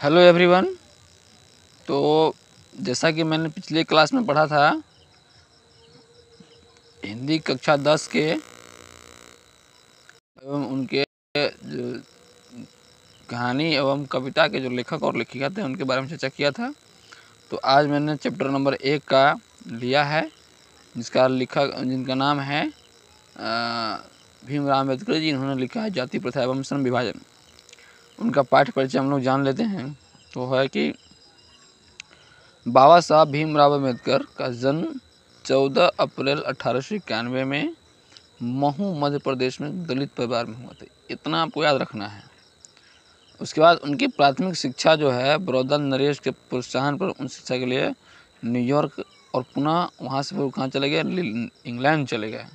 Hello everyone. तो जैसा कि मैंने पिछले क्लास में पढ़ा था, हिंदी कक्षा 10 के एवं उनके जो कहानी एवं कविता के जो लेखक और लेखिका थे उनके बारे में चर्चा किया था। तो आज मैंने चैप्टर नंबर 1 का लिया है, जिनका नाम है भीमराव अम्बेडकर जी। इन्होंने लिखा है जाति प्रथा एवं श्रम विभाजन। उनका पाठ्य परिचय हम लोग जान लेते हैं। तो है कि बाबा साहब भीमराव अम्बेडकर का जन्म 14 अप्रैल 1891 में महू मध्य प्रदेश में दलित परिवार में हुआ था। इतना आपको याद रखना है। उसके बाद उनकी प्राथमिक शिक्षा जो है बड़ौदा नरेश के प्रोत्साहन पर उन शिक्षा के लिए न्यूयॉर्क और पुनः वहाँ से वो कहाँ चले गए, इंग्लैंड चले गए।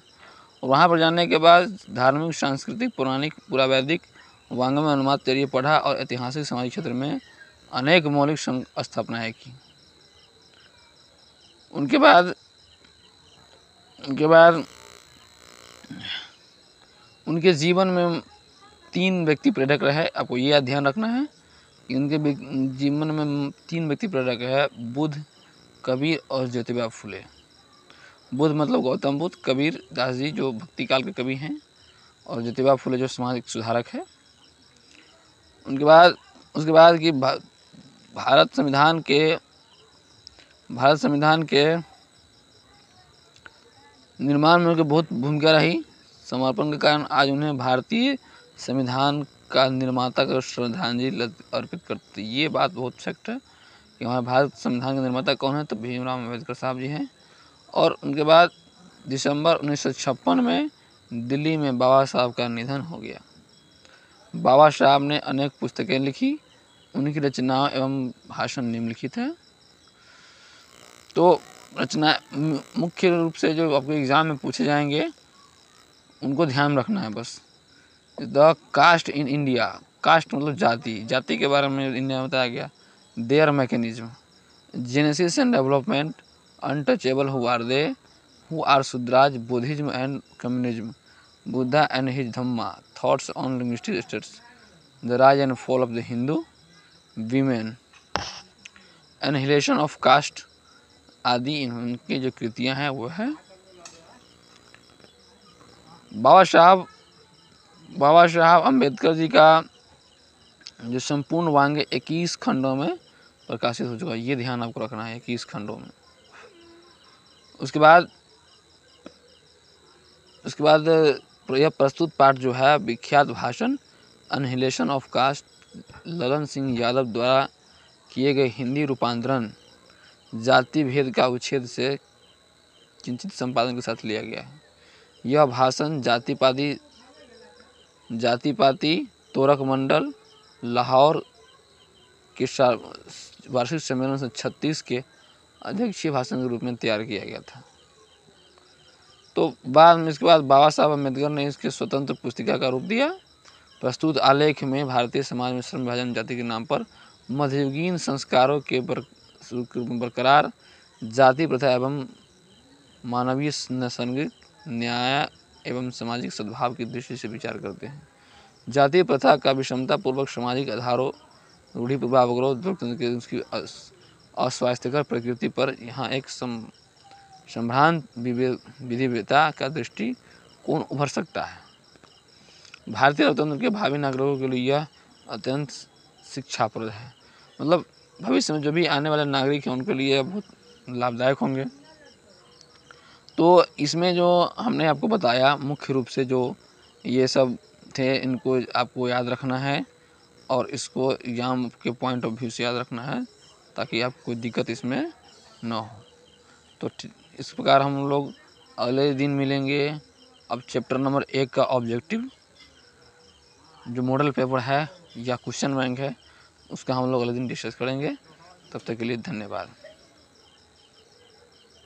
और वहाँ पर जाने के बाद धार्मिक, सांस्कृतिक, पौराणिक, पुरावैदिक, वांग्मय, अनुवाद चर्या पढ़ा और ऐतिहासिक सामाजिक क्षेत्र में अनेक मौलिक स्थापनाएँ की। उनके बाद उनके जीवन में 3 व्यक्ति प्रेरक रहे। आपको यह ध्यान रखना है कि उनके जीवन में 3 व्यक्ति प्रेरक है, बुद्ध, कबीर और ज्योतिबा फुले। बुद्ध मतलब गौतम बुद्ध, कबीर दास जी जो भक्ति काल के कवि हैं, और ज्योतिबा फुले जो सामाजिक सुधारक है। उसके बाद कि भारत संविधान के निर्माण में उनकी बहुत भूमिका रही। समर्पण के कारण आज उन्हें भारतीय संविधान का निर्माता का श्रद्धांजलि अर्पित करते। ये बात बहुत फैक्ट है कि हमारे भारत संविधान के निर्माता कौन है, तो भीमराव अम्बेडकर साहब जी हैं। और उनके बाद दिसंबर 1956 में दिल्ली में बाबा साहब का निधन हो गया। बाबा साहब ने अनेक पुस्तकें लिखी। उनकी रचनाओं एवं भाषण निम्नलिखित है। तो रचना मुख्य रूप से जो आपको एग्जाम में पूछे जाएंगे उनको ध्यान रखना है बस। The caste in India, caste मतलब जाति, जाति के बारे में इंडिया में बताया गया। Their mechanism, genesis and development, untouchable who are Shudras, Buddhism and communism, Buddha and his Dhamma, thoughts on linguistic states, the rise and fall of the Hindu, women, annihilation of caste आदि इनकी जो कृतियां हैं वो है। बाबा साहब अम्बेडकर जी का जो संपूर्ण वांग्मय 21 खंडों में प्रकाशित हो चुका है। ये ध्यान आपको रखना है, 21 खंडों में। उसके बाद यह प्रस्तुत पाठ जो है विख्यात भाषण अनहिलेशन ऑफ कास्ट ललन सिंह यादव द्वारा किए गए हिंदी रूपांतरण जाति भेद का उच्छेद से किंचित संपादन के साथ लिया गया है। यह भाषण जाति पाति तोरक मंडल लाहौर के वार्षिक सम्मेलन से 36 के अध्यक्षीय भाषण के रूप में तैयार किया गया था। तो इसके बाद बाबा साहब अम्बेडकर ने इसके स्वतंत्र पुस्तिका का रूप दिया। प्रस्तुत आलेख में भारतीय समाज में श्रम विभाजन जाति के नाम पर मध्ययुगीन संस्कारों के बरकरार जाति प्रथा एवं मानवीय नैसर्गिक न्याय एवं सामाजिक सद्भाव की दृष्टि से विचार करते हैं। जाति प्रथा का विषमता पूर्वक सामाजिक आधारों, रूढ़ि पूर्वाग्रह, लोकतंत्र की उसकी अस्वास्थ्यकर प्रकृति पर यहाँ एक संभ्रांत विधिवेता का दृष्टिकोण उभर सकता है। भारतीय लोकतंत्र के भावी नागरिकों के लिए यह अत्यंत शिक्षाप्रद है। मतलब भविष्य में जो भी आने वाले नागरिक हैं उनके लिए बहुत लाभदायक होंगे। तो इसमें जो हमने आपको बताया मुख्य रूप से जो ये सब थे, इनको आपको याद रखना है और इसको एग्जाम के पॉइंट ऑफ व्यू से याद रखना है ताकि आपको कोई दिक्कत इसमें न हो। तो इस प्रकार हम लोग अगले दिन मिलेंगे। अब चैप्टर नंबर 1 का ऑब्जेक्टिव जो मॉडल पेपर है या क्वेश्चन बैंक है उसका हम लोग अगले दिन डिस्कस करेंगे। तब तक के लिए धन्यवाद।